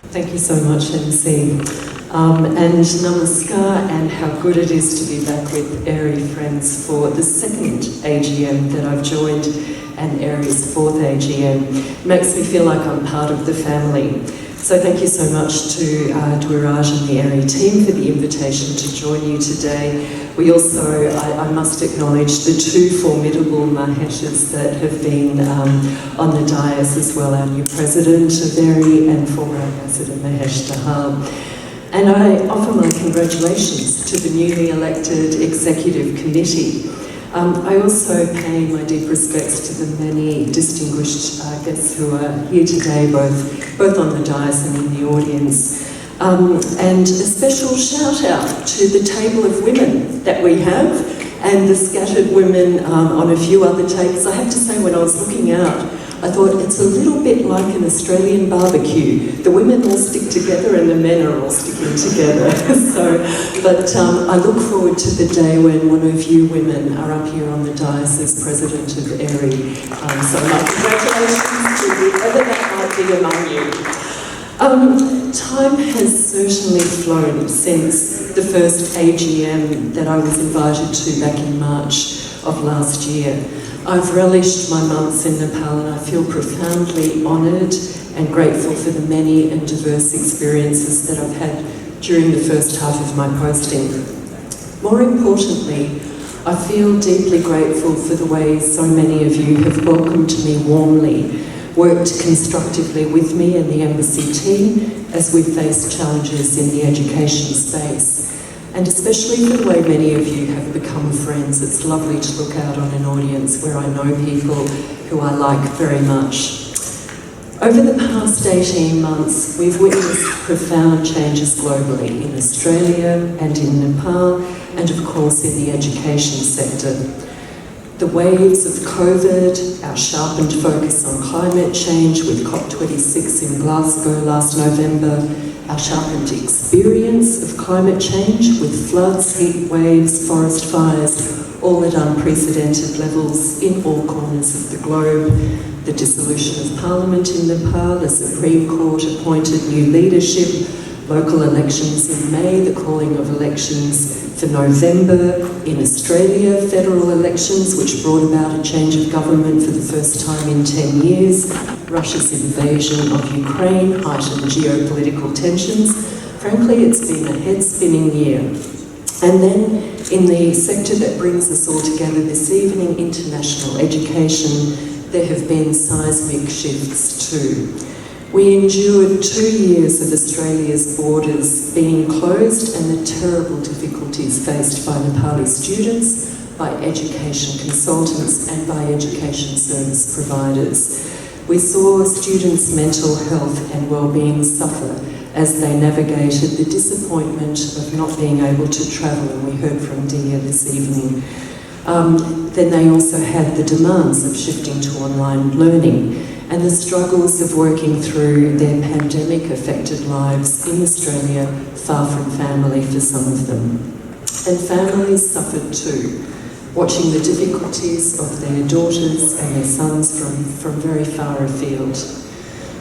Thank you so much, MC. And namaskar, and how good it is to be back with AAERI friends for the second AGM that I've joined, and AAERI's fourth AGM. It makes me feel like I'm part of the family. So thank you so much to Dwiraj and the AAERI team for the invitation to join you today. We also, I must acknowledge the two formidable Maheshas that have been on the dais as well, our new president of AAERI and former ambassador Mahesh Dahal. And I offer my congratulations to the newly elected executive committee. I also pay my deep respects to the many distinguished guests who are here today, both on the dais and in the audience. And a special shout out to the table of women that we have, and the scattered women on a few other tables. I have to say, when I was looking out, I thought it's a little bit like an Australian barbecue. The women all stick together and the men are all sticking together. But I look forward to the day when one of you women are up here on the dais as president of AAERI. So my congratulations to whoever that might be among you. Time has certainly flown since the first AGM that I was invited to back in March of last year. I've relished my months in Nepal, and I feel profoundly honoured and grateful for the many and diverse experiences that I've had during the first half of my posting. More importantly, I feel deeply grateful for the way so many of you have welcomed me warmly, worked constructively with me and the embassy team as we face challenges in the education space. And especially for the way many of you have become friends. It's lovely to look out on an audience where I know people who I like very much. Over the past 18 months, we've witnessed profound changes globally in Australia and in Nepal, and of course in the education sector. The waves of COVID, our sharpened focus on climate change with COP26 in Glasgow last November, our sharpened experience of climate change with floods, heat waves, forest fires, all at unprecedented levels in all corners of the globe, the dissolution of Parliament in Nepal, the Supreme Court appointed new leadership, local elections in May, the calling of elections for November in Australia, federal elections which brought about a change of government for the first time in 10 years, Russia's invasion of Ukraine, heightened geopolitical tensions. Frankly, it's been a head-spinning year. And then, in the sector that brings us all together this evening, international education, there have been seismic shifts too. We endured 2 years of Australia's borders being closed and the terrible difficulties faced by Nepali students, by education consultants and by education service providers. We saw students' mental health and well-being suffer as they navigated the disappointment of not being able to travel, and we heard from Dia this evening. Then they also had the demands of shifting to online learning and the struggles of working through their pandemic-affected lives in Australia, far from family for some of them. And families suffered too, watching the difficulties of their daughters and their sons from very far afield.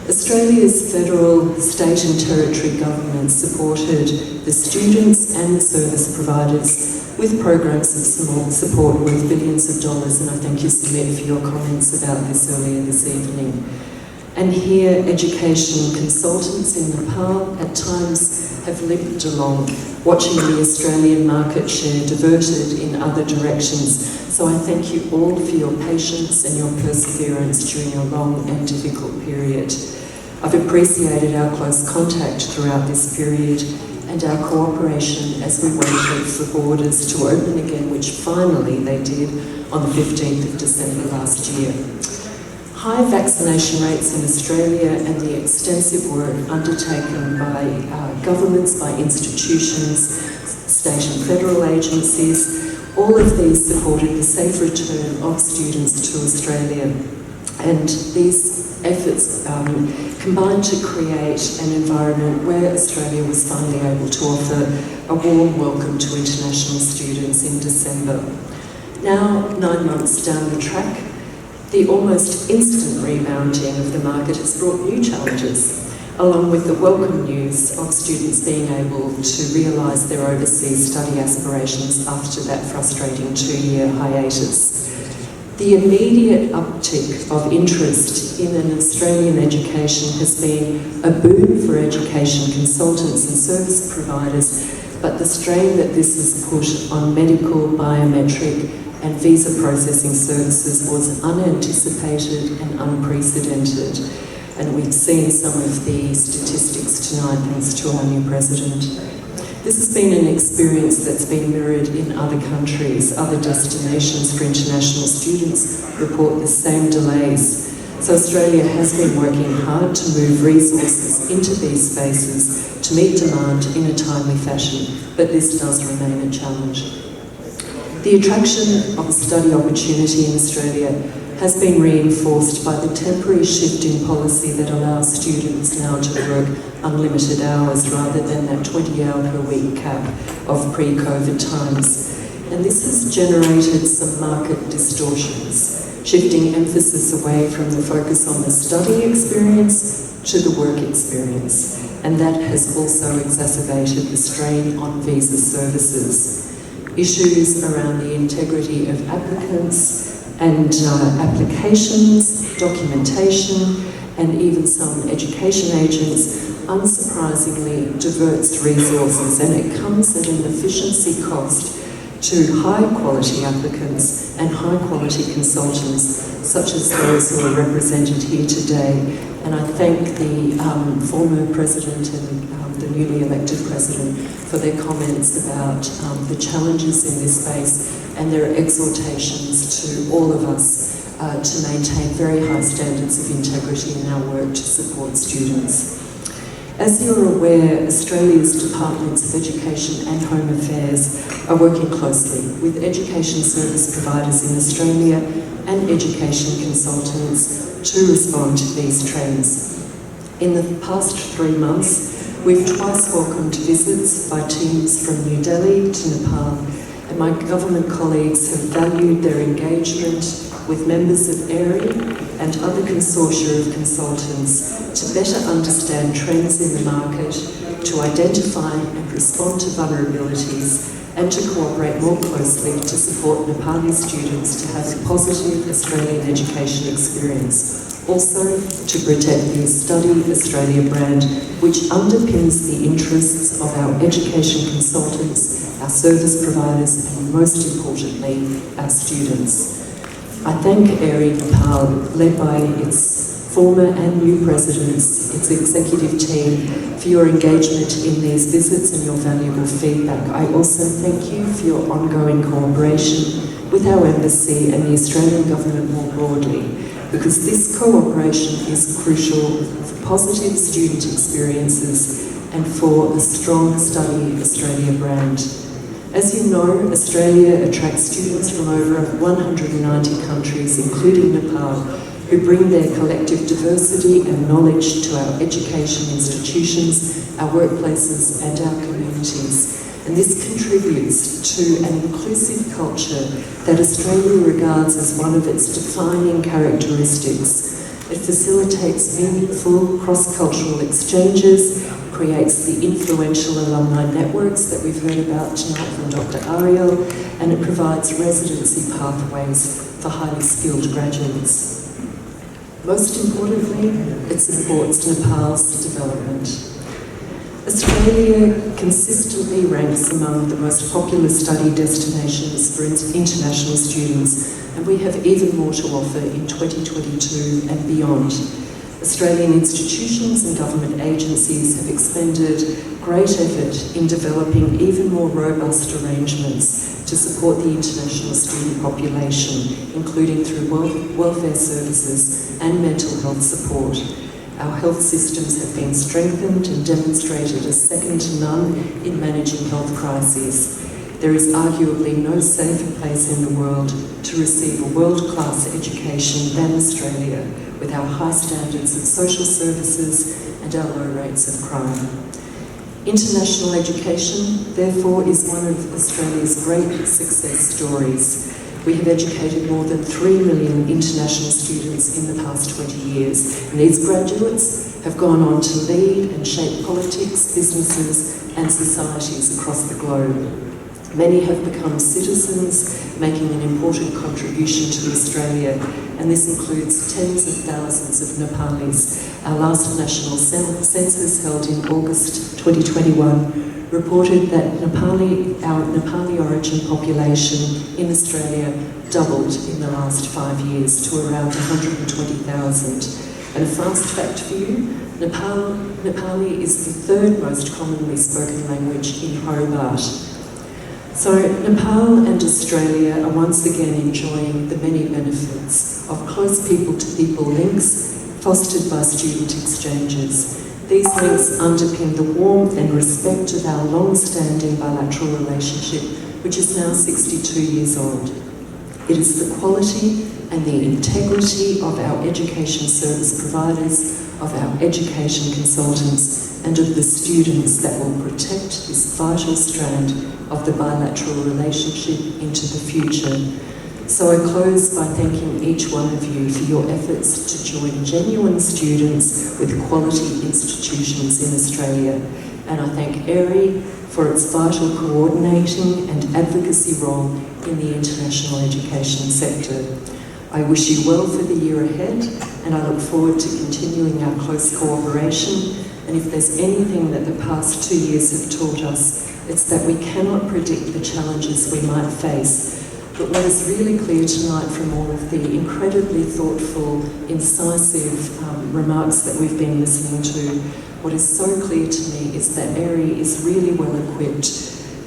Australia's federal, state and territory governments supported the students and the service providers with programs of support worth billions of dollars, and I thank you, Sumit, for your comments about this earlier this evening. And here, education consultants in Nepal at times have limped along, watching the Australian market share diverted in other directions. So I thank you all for your patience and your perseverance during a long and difficult period. I've appreciated our close contact throughout this period and our cooperation as we waited for borders to open again, which finally they did on the 15th of December last year. High vaccination rates in Australia and the extensive work undertaken by governments, by institutions, state and federal agencies, all of these supported the safe return of students to Australia. And these efforts combined to create an environment where Australia was finally able to offer a warm welcome to international students in December. Now, 9 months down the track, the almost instant rebounding of the market has brought new challenges. along with the welcome news of students being able to realise their overseas study aspirations after that frustrating 2-year hiatus. The immediate uptick of interest in an Australian education has been a boon for education consultants and service providers, but the strain that this has put on medical, biometric and visa processing services was unanticipated and unprecedented. And we've seen some of the statistics tonight thanks to our new president. This has been an experience that's been mirrored in other countries. Other destinations for international students report the same delays. So Australia has been working hard to move resources into these spaces to meet demand in a timely fashion, but this does remain a challenge. The attraction of a study opportunity in Australia has been reinforced by the temporary shift in policy that allows students now to work unlimited hours rather than that 20-hour-per-week cap of pre-COVID times. And this has generated some market distortions, shifting emphasis away from the focus on the study experience to the work experience. And that has also exacerbated the strain on visa services. Issues around the integrity of applicants and applications, documentation, and even some education agents unsurprisingly diverts resources, and it comes at an efficiency cost to high-quality applicants and high-quality consultants, such as those who are represented here today. And I thank the former president and the newly elected president for their comments about the challenges in this space and their exhortations to all of us to maintain very high standards of integrity in our work to support students. As you're aware, Australia's Departments of Education and Home Affairs are working closely with education service providers in Australia and education consultants to respond to these trends. In the past 3 months, we've twice welcomed visits by teams from New Delhi to Nepal, and my government colleagues have valued their engagement with members of AAERI and other consortia of consultants to better understand trends in the market, to identify and respond to vulnerabilities, and to cooperate more closely to support Nepali students to have a positive Australian education experience. Also, to protect the Study Australia brand, which underpins the interests of our education consultants, our service providers, and most importantly, our students. I thank AAERI Nepal, led by its former and new presidents, its executive team, for your engagement in these visits and your valuable feedback. I also thank you for your ongoing cooperation with our embassy and the Australian government more broadly, because this cooperation is crucial for positive student experiences and for a strong Study Australia brand. As you know, Australia attracts students from over 190 countries, including Nepal, who bring their collective diversity and knowledge to our education institutions, our workplaces and our communities. And this contributes to an inclusive culture that Australia regards as one of its defining characteristics. It facilitates meaningful cross-cultural exchanges, creates the influential alumni networks that we've heard about tonight from Dr. Ariel, and it provides residency pathways for highly skilled graduates. Most importantly, it supports Nepal's development. Australia consistently ranks among the most popular study destinations for international students, and we have even more to offer in 2022 and beyond. Australian institutions and government agencies have expended great effort in developing even more robust arrangements to support the international student population, including through welfare services and mental health support. Our health systems have been strengthened and demonstrated as second to none in managing health crises. There is arguably no safer place in the world to receive a world-class education than Australia, with our high standards of social services and our low rates of crime. International education, therefore, is one of Australia's great success stories. We have educated more than 3 million international students in the past 20 years, and these graduates have gone on to lead and shape politics, businesses and societies across the globe. Many have become citizens, making an important contribution to Australia, and this includes tens of thousands of Nepalis. Our last national census, held in August 2021, reported that our Nepali origin population in Australia doubled in the last 5 years to around 120,000. And a fast fact for you, Nepali is the third most commonly spoken language in Hobart. So Nepal and Australia are once again enjoying the many benefits of close people-to-people links fostered by student exchanges. These links underpin the warmth and respect of our long-standing bilateral relationship, which is now 62 years old. It is the quality and the integrity of our education service providers, of our education consultants, and of the students that will protect this vital strand of the bilateral relationship into the future. So I close by thanking each one of you for your efforts to join genuine students with quality institutions in Australia. And I thank AAERI for its vital coordinating and advocacy role in the international education sector. I wish you well for the year ahead, and I look forward to continuing our close cooperation. And if there's anything that the past 2 years have taught us, it's that we cannot predict the challenges we might face. But what is really clear tonight from all of the incredibly thoughtful, incisive remarks that we've been listening to, what is so clear to me is that AAERI is really well equipped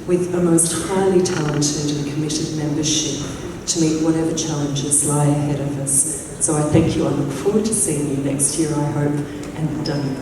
with a most highly talented and committed membership to meet whatever challenges lie ahead of us. So I thank you. I look forward to seeing you next year, I hope, and done.